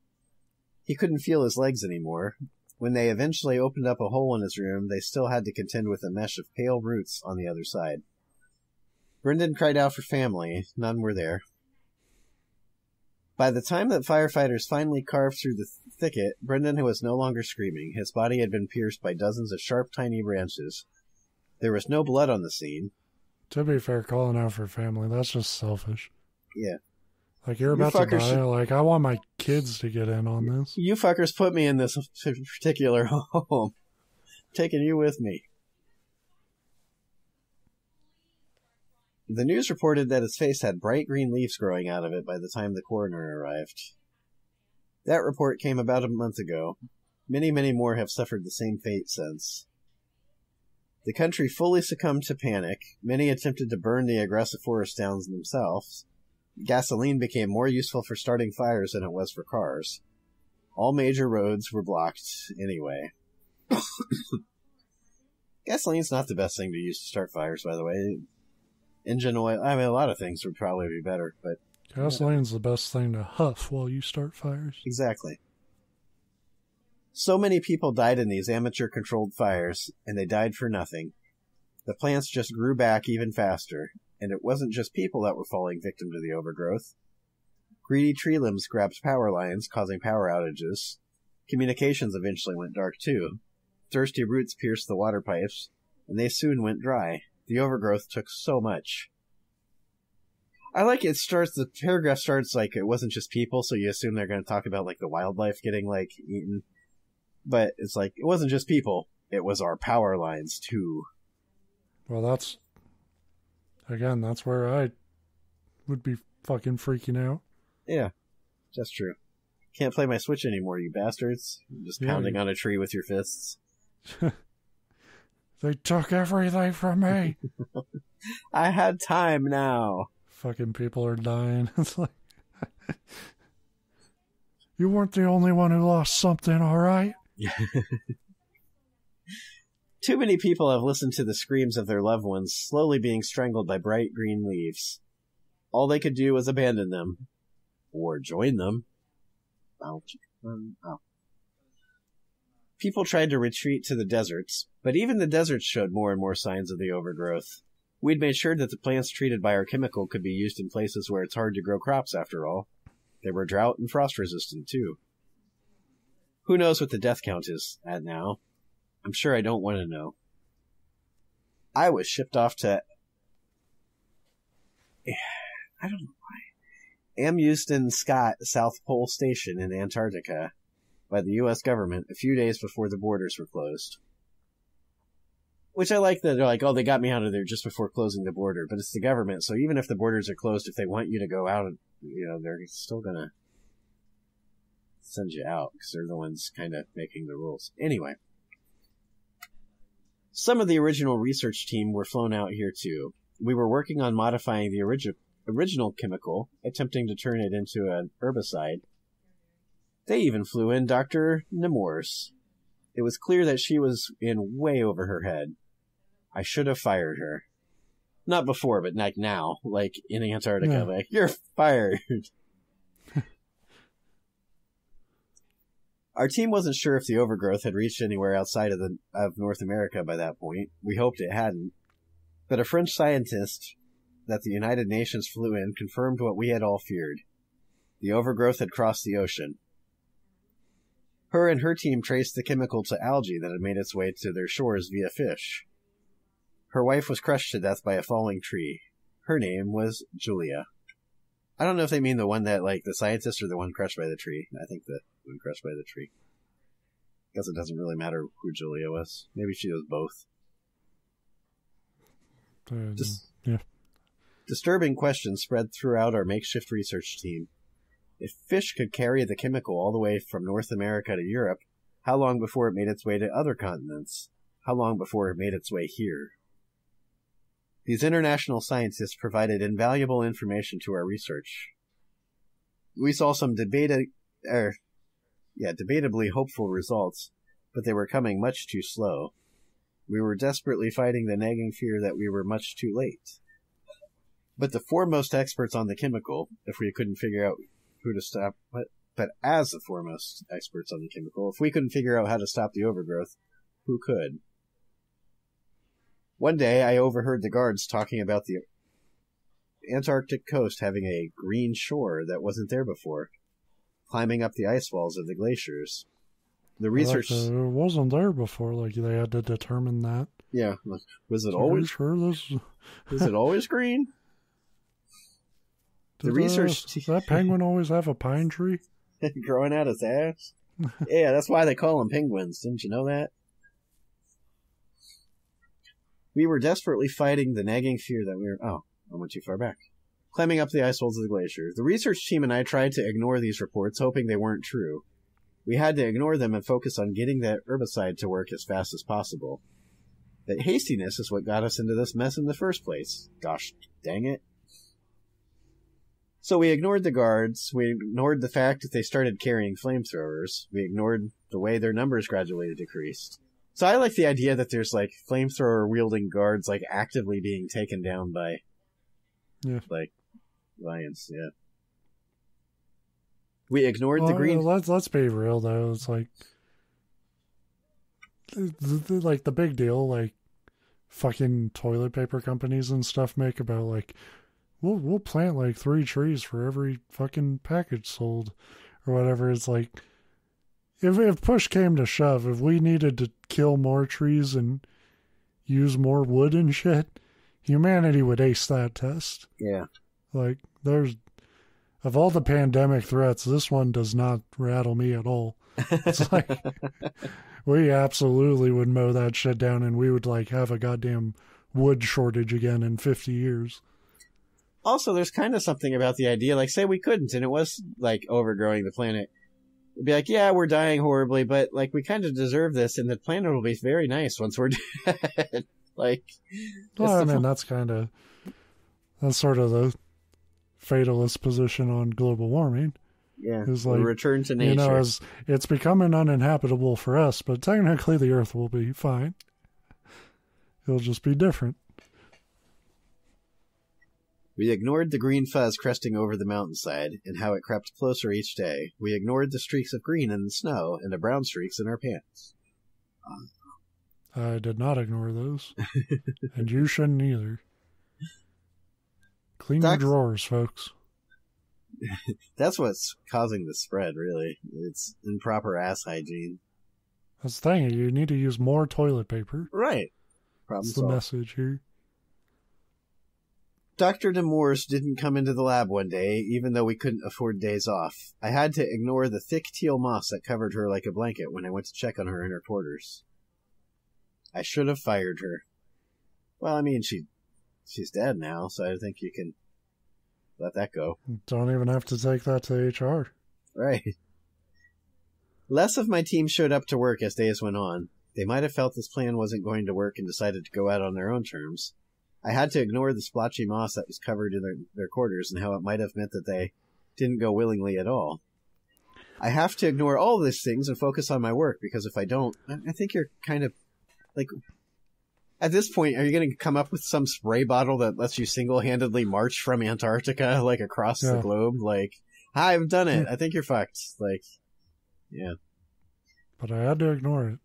S1: He couldn't feel his legs anymore. When they eventually opened up a hole in his room, they still had to contend with a mesh of pale roots on the other side. Brendan cried out for family. None were there. By the time that firefighters finally carved through the thicket, Brendan was no longer screaming. His body had been pierced by dozens of sharp, tiny branches. There was no blood on the scene.
S2: To be fair, calling out for family, that's just selfish.
S1: Yeah.
S2: Like, you're about to die. Like, I want my kids to get in on this.
S1: You fuckers put me in this particular home. Taking you with me. The news reported that his face had bright green leaves growing out of it by the time the coroner arrived. That report came about a month ago. Many, many more have suffered the same fate since. The country fully succumbed to panic. Many attempted to burn the aggressive forest towns themselves. Gasoline became more useful for starting fires than it was for cars. All major roads were blocked anyway. Gasoline's not the best thing to use to start fires, by the way. Engine oil, I mean, a lot of things would probably be better, but...
S2: Gasoline's the best thing to huff while you start fires.
S1: Exactly. So many people died in these amateur-controlled fires, and they died for nothing. The plants just grew back even faster, and it wasn't just people that were falling victim to the overgrowth. Greedy tree limbs grabbed power lines, causing power outages. Communications eventually went dark, too. Thirsty roots pierced the water pipes, and they soon went dry. The overgrowth took so much. I like it starts, the paragraph starts like it wasn't just people, so you assume they're going to talk about like the wildlife getting like eaten. But it's like, it wasn't just people, it was our power lines too.
S2: Well, that's where I would be fucking freaking out.
S1: Yeah, that's true. Can't play my Switch anymore, you bastards. I'm just pounding on a tree with your fists.
S2: They took everything from me.
S1: I had time now.
S2: Fucking people are dying. It's like, you weren't the only one who lost something, all right?
S1: Too many people have listened to the screams of their loved ones slowly being strangled by bright green leaves. All they could do was abandon them. Or join them. People tried to retreat to the deserts, but even the deserts showed more and more signs of the overgrowth. We'd made sure that the plants treated by our chemical could be used in places where it's hard to grow crops, after all. They were drought and frost resistant, too. Who knows what the death count is at now? I'm sure I don't want to know. I was shipped off to... I don't know why. Amundsen Scott South Pole Station in Antarctica by the U.S. government a few days before the borders were closed. Which I like that they're like, oh, they got me out of there just before closing the border. But it's the government, so even if the borders are closed, if they want you to go out, you know, they're still gonna send you out, because they're the ones kind of making the rules. Anyway. Some of the original research team were flown out here, too. We were working on modifying the original chemical, attempting to turn it into an herbicide. They even flew in Dr. Nemours. It was clear that she was in way over her head. I should have fired her. Not before, but like now, like in Antarctica,
S2: Yeah.
S1: like, you're fired. Our team wasn't sure if the overgrowth had reached anywhere outside of North America by that point. We hoped it hadn't. But a French scientist that the United Nations flew in confirmed what we had all feared. The overgrowth had crossed the ocean. Her and her team traced the chemical to algae that had made its way to their shores via fish. Her wife was crushed to death by a falling tree. Her name was Julia. I don't know if they mean the one that, like, the scientist or the one crushed by the tree. I think the one crushed by the tree. Guess it doesn't really matter who Julia was. Maybe she was both.
S2: Yeah.
S1: Disturbing questions spread throughout our makeshift research team. If fish could carry the chemical all the way from North America to Europe, how long before it made its way to other continents? How long before it made its way here? These international scientists provided invaluable information to our research. We saw some debatably hopeful results, but they were coming much too slow. We were desperately fighting the nagging fear that we were much too late. But the foremost experts on the chemical, if we couldn't figure out who to stop, but as the foremost experts on the chemical, if we couldn't figure out how to stop the overgrowth, who could? One day, I overheard the guards talking about the Antarctic coast having a green shore that wasn't there before, climbing up the ice walls of the glaciers. The research...
S2: it wasn't there before, like they had to determine that.
S1: Yeah, was it always...
S2: Sure this...
S1: Was it always green? The research...
S2: Does that penguin always have a pine tree?
S1: Growing out its ass? Yeah, that's why they call them penguins. Didn't you know that? We were desperately fighting the nagging fear that we were... Oh, I went too far back. Climbing up the ice walls of the glacier. The research team and I tried to ignore these reports, hoping they weren't true. We had to ignore them and focus on getting that herbicide to work as fast as possible. That hastiness is what got us into this mess in the first place. Gosh dang it. So we ignored the guards. We ignored the fact that they started carrying flamethrowers. We ignored the way their numbers gradually decreased. So I like the idea that there's, like, flamethrower-wielding guards, like, actively being taken down by, like, lions, yeah. We ignored the green...
S2: Let's be real, though. It's like... the big deal, like, fucking toilet paper companies and stuff make about, like, we'll plant, like, 3 trees for every fucking package sold, or whatever. It's like... If push came to shove, if we needed to kill more trees and use more wood and shit, humanity would ace that test.
S1: Yeah.
S2: Like, of all the pandemic threats, this one does not rattle me at all. It's like, we absolutely would mow that shit down and we would, like, have a goddamn wood shortage again in 50 years.
S1: Also, there's kind of something about the idea, like, say we couldn't and it was, like, overgrowing the planet. It'd be like, yeah, we're dying horribly, but, like, we kind of deserve this, and the planet will be very nice once we're dead. Like...
S2: Well, I mean, that's sort of the fatalist position on global warming.
S1: Yeah,
S2: is like,
S1: return to nature.
S2: You know, as it's becoming uninhabitable for us, but technically the Earth will be fine. It'll just be different.
S1: We ignored the green fuzz cresting over the mountainside and how it crept closer each day. We ignored the streaks of green in the snow and the brown streaks in our pants.
S2: I did not ignore those. And you shouldn't either. Clean your drawers, folks.
S1: That's what's causing the spread, really. It's improper ass hygiene.
S2: That's the thing. You need to use more toilet paper.
S1: Right.
S2: That's the message here.
S1: Dr. Nemours didn't come into the lab one day, even though we couldn't afford days off. I had to ignore the thick teal moss that covered her like a blanket when I went to check on her in her quarters. I should have fired her. Well, I mean, she's dead now, so I think you can let that go.
S2: Don't even have to take that to HR.
S1: Right. Less of my team showed up to work as days went on. They might have felt this plan wasn't going to work and decided to go out on their own terms. I had to ignore the splotchy moss that was covered in their quarters and how it might have meant that they didn't go willingly at all. I have to ignore all of these things and focus on my work, because if I don't, I think you're kind of, like, At this point, are you going to come up with some spray bottle that lets you single-handedly march from Antarctica, like, across the globe? Like, hi, I've done it. I think you're fucked. Like, yeah.
S2: But I had to ignore it.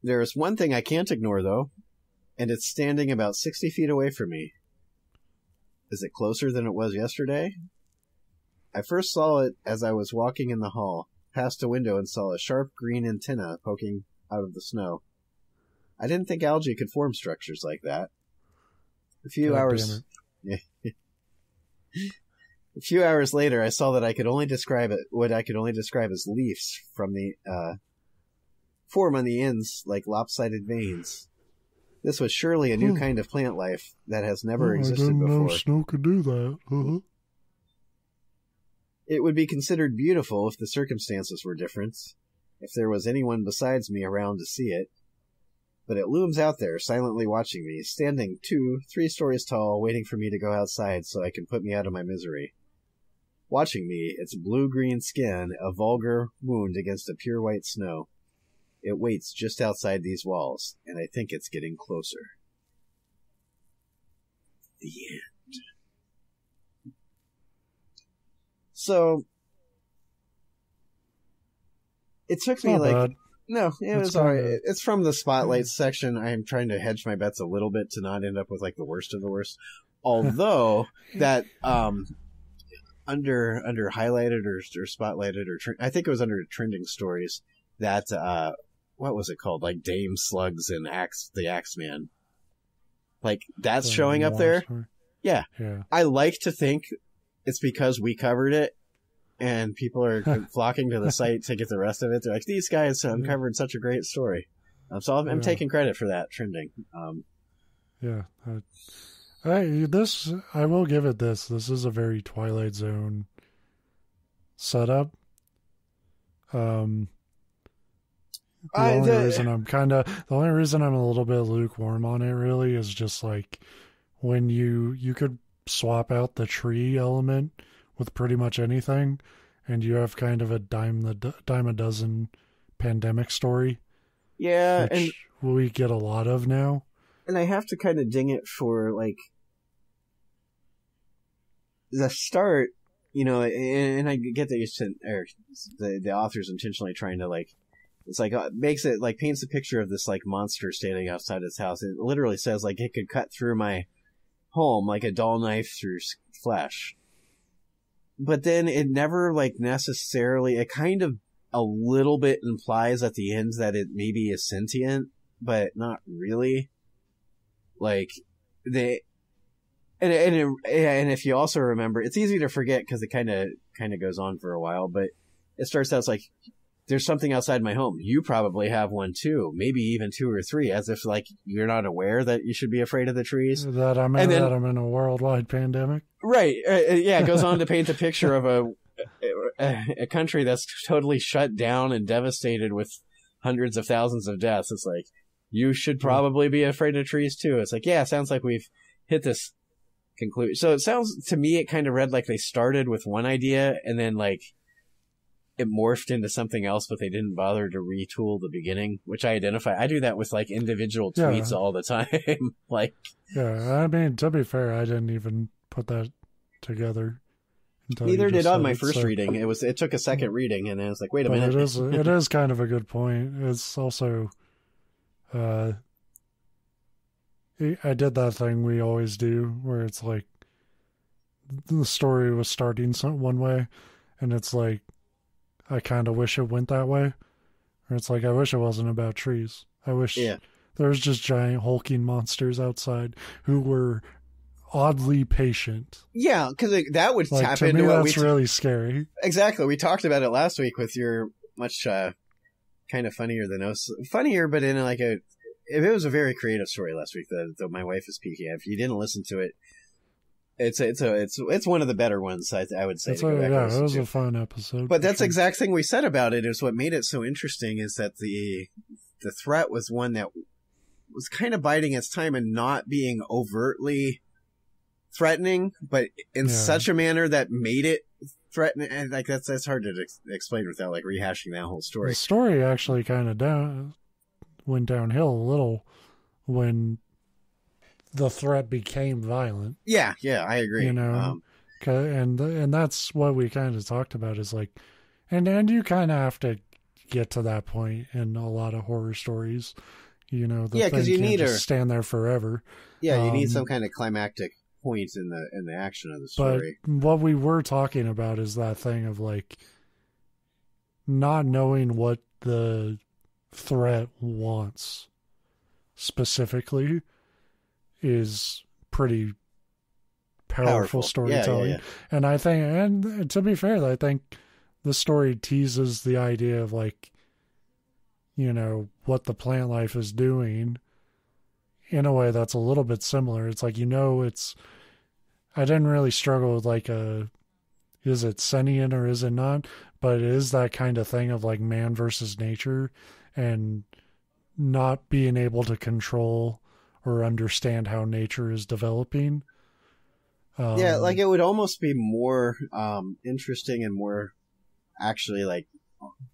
S1: There's one thing I can't ignore, though, and it's standing about 60 feet away from me. Is it closer than it was yesterday? I first saw it as I was walking in the hall, past a window, and saw a sharp green antenna poking out of the snow. I didn't think algae could form structures like that. A few hours later, I saw that I could only describe it what I could only describe as leaves from the form on the ends like lopsided veins. This was surely a new kind of plant life that has never existed before. I didn't know
S2: snow could do that. Uh-huh.
S1: It would be considered beautiful if the circumstances were different, if there was anyone besides me around to see it. But it looms out there, silently watching me, standing 2-3 stories tall, waiting for me to go outside so it can put me out of my misery. Watching me, its blue-green skin, a vulgar wound against a pure white snow. It waits just outside these walls, and I think it's getting closer. The end. So, it took me like... Bad. No, it was alright. It's from the Spotlight section. I am trying to hedge my bets a little bit to not end up with like the worst of the worst. Although, that under highlighted or spotlighted or I think it was under trending stories, that what was it called? Like Dame Slugs and the Axeman. Like that's showing up there. Yeah. I like to think it's because we covered it and people are flocking to the site to get the rest of it. They're like, these guys uncovered such a great story. So I'm taking credit for that trending. I will give it this. This is a very Twilight Zone setup. The only reason I'm a little bit lukewarm on it really is just like when you could swap out the tree element with pretty much anything, and you have kind of a dime a dozen pandemic story. Yeah,
S2: which we get a lot of now.
S1: And I have to kind of ding it for like the start, you know, and I get that the author's intentionally trying to like, it's like makes it like paints a picture of this like monster standing outside his house. It literally says like it could cut through my home like a dull knife through flesh. But then it never like necessarily, it kind of a little bit implies at the end that it maybe is sentient, but not really. Like and if you also remember, it's easy to forget because it kind of goes on for a while, but it starts out as like, there's something outside my home. You probably have one too, maybe even 2 or 3, as if like you're not aware that you should be afraid of the trees.
S2: That I'm in a worldwide pandemic.
S1: Right. Yeah. It goes on to paint the picture of a country that's totally shut down and devastated with hundreds of thousands of deaths. It's like, you should probably be afraid of trees too. It's like, yeah, it sounds like we've hit this conclusion. So it sounds to me, it kind of read like they started with one idea and then like it morphed into something else, but they didn't bother to retool the beginning, which I identify. I do that with like individual tweets all the time. Like,
S2: yeah, I mean, to be fair, I didn't even put that together.
S1: Neither did on my first reading. It took a second reading, and then it's like, wait a minute.
S2: It is kind of a good point. It's also, I did that thing we always do, where it's like the story was starting one way, and it's like, I kind of wish it went that way. Or it's like, I wish it wasn't about trees. I wish there was just giant hulking monsters outside who were oddly patient.
S1: Yeah, because that would
S2: like,
S1: tap
S2: to
S1: into
S2: me,
S1: what
S2: that's really scary.
S1: Exactly. We talked about it last week with your much kind of funnier than us. Funnier, but in like it was a very creative story last week that my wife is peeking at. If you didn't listen to it, it's one of the better ones, I would say.
S2: It was a fun episode.
S1: But that's the exact thing we said about it. Is what made it so interesting is that the threat was one that was kind of biding its time and not being overtly threatening, but in such a manner that made it threatening. And like that's hard to explain without like rehashing that whole story.
S2: The story actually kind of went downhill a little when the threat became violent.
S1: Yeah, I agree.
S2: You know, and that's what we kind of talked about is like, and you kind of have to get to that point in a lot of horror stories. You know, the
S1: because you need to
S2: stand there forever.
S1: Yeah, you need some kind of climactic point in the action of the story.
S2: But what we were talking about is that thing of like not knowing what the threat wants specifically is pretty powerful storytelling. Yeah. And I think, and to be fair, I think the story teases the idea of like, you know, what the plant life is doing in a way that's a little bit similar. It's like, you know, I didn't really struggle with like is it sentient or is it not? But it is that kind of thing of like man versus nature and not being able to control or understand how nature is developing.
S1: Like it would almost be more interesting and more actually like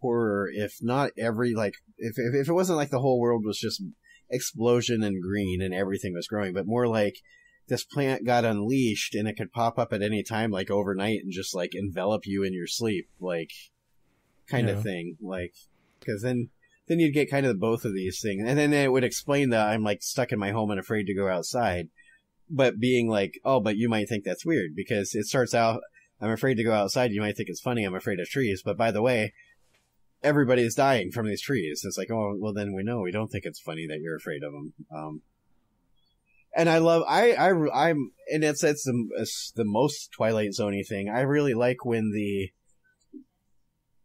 S1: horror if not every like if it wasn't like the whole world was just explosion and green and everything was growing, but more like this plant got unleashed and it could pop up at any time like overnight and just like envelop you in your sleep, like kind of thing, like because then you'd get kind of both of these things, and then it would explain that I'm like stuck in my home and afraid to go outside, but being like, oh, but you might think that's weird because it starts out, I'm afraid to go outside, you might think it's funny, I'm afraid of trees, but by the way, everybody is dying from these trees. It's like, oh, well then we don't think it's funny that you're afraid of them. And I love, I'm, and it's the most Twilight Zone-y thing. I really like when the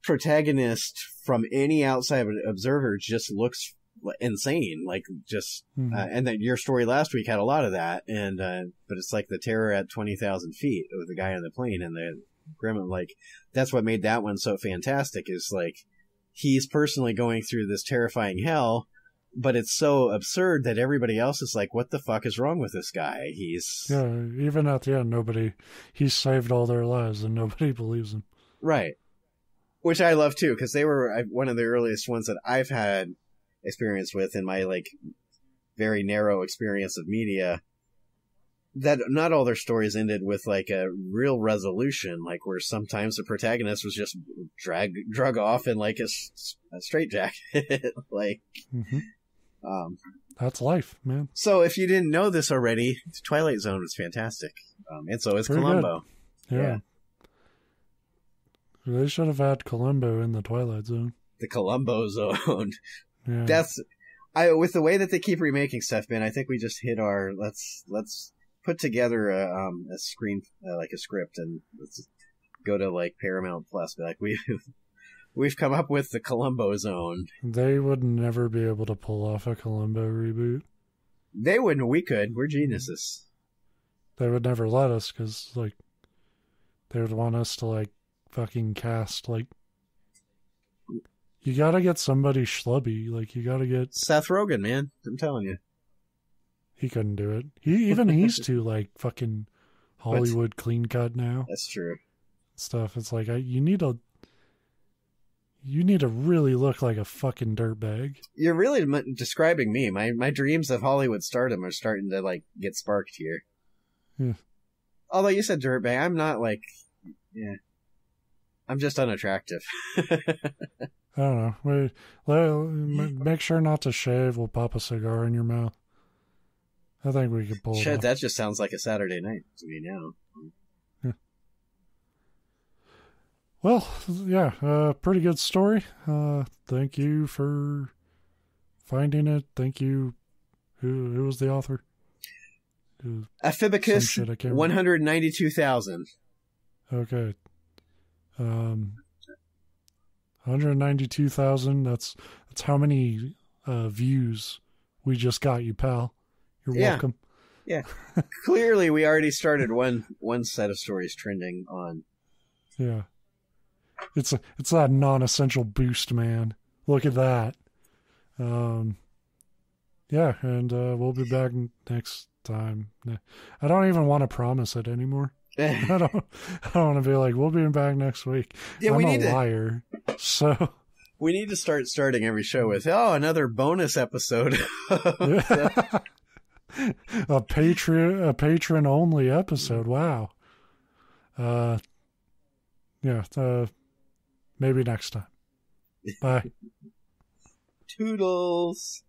S1: protagonist from any outside observer just looks insane, like just, and that your story last week had a lot of that, and, but it's like the terror at 20,000 feet with the guy on the plane and the gremlin, like, that's what made that one so fantastic, is like, he's personally going through this terrifying hell, but it's so absurd that everybody else is like, what the fuck is wrong with this guy?
S2: Even at the end, he saved all their lives and nobody believes him.
S1: Right. Which I love too, because they were one of the earliest ones that I've had experience with in my like very narrow experience of media, that not all their stories ended with like a real resolution, like where sometimes the protagonist was just drug off in like a straitjacket. Like,
S2: that's life, man.
S1: So if you didn't know this already, Twilight Zone was fantastic. And so is Columbo.
S2: Yeah. They should have had Columbo in the Twilight Zone.
S1: The Columbo Zone.
S2: Yeah.
S1: That's, with the way that they keep remaking stuff, man, I think we just hit our, let's put together a screen, like a script, and let's go to like Paramount Plus. Be like, we've come up with the Columbo Zone.
S2: They would never be able to pull off a Columbo reboot.
S1: They wouldn't. We could. We're geniuses.
S2: They would never let us, because like they would want us to like fucking cast like. You gotta get somebody schlubby. Like you gotta get
S1: Seth Rogen, man. I'm telling you.
S2: He couldn't do it. He's too like fucking Hollywood clean cut now.
S1: That's true.
S2: Stuff. It's like you need to really look like a fucking dirtbag.
S1: You're really describing me. My dreams of Hollywood stardom are starting to like get sparked here.
S2: Yeah.
S1: Although you said dirtbag, I'm not like, yeah. I'm just unattractive.
S2: I don't know. Make sure not to shave. We'll pop a cigar in your mouth. I think we could pull it off.
S1: That just sounds like a Saturday night to me now.
S2: Yeah. Well, yeah, pretty good story. Thank you for finding it. Thank you. Who was the author?
S1: Aphibicus 192,000.
S2: Okay. 192,000. That's how many views we just got you, pal. You're welcome.
S1: Yeah. Clearly, we already started one set of stories trending on.
S2: Yeah. It's that non-essential boost, man. Look at that. Yeah, and we'll be back next time. I don't even want to promise it anymore. I don't want to be like, we'll be back next week.
S1: Yeah,
S2: I'm a liar. So
S1: We need to starting every show with, another bonus episode.
S2: A patron only episode. Wow. Maybe next time. Bye.
S1: Toodles.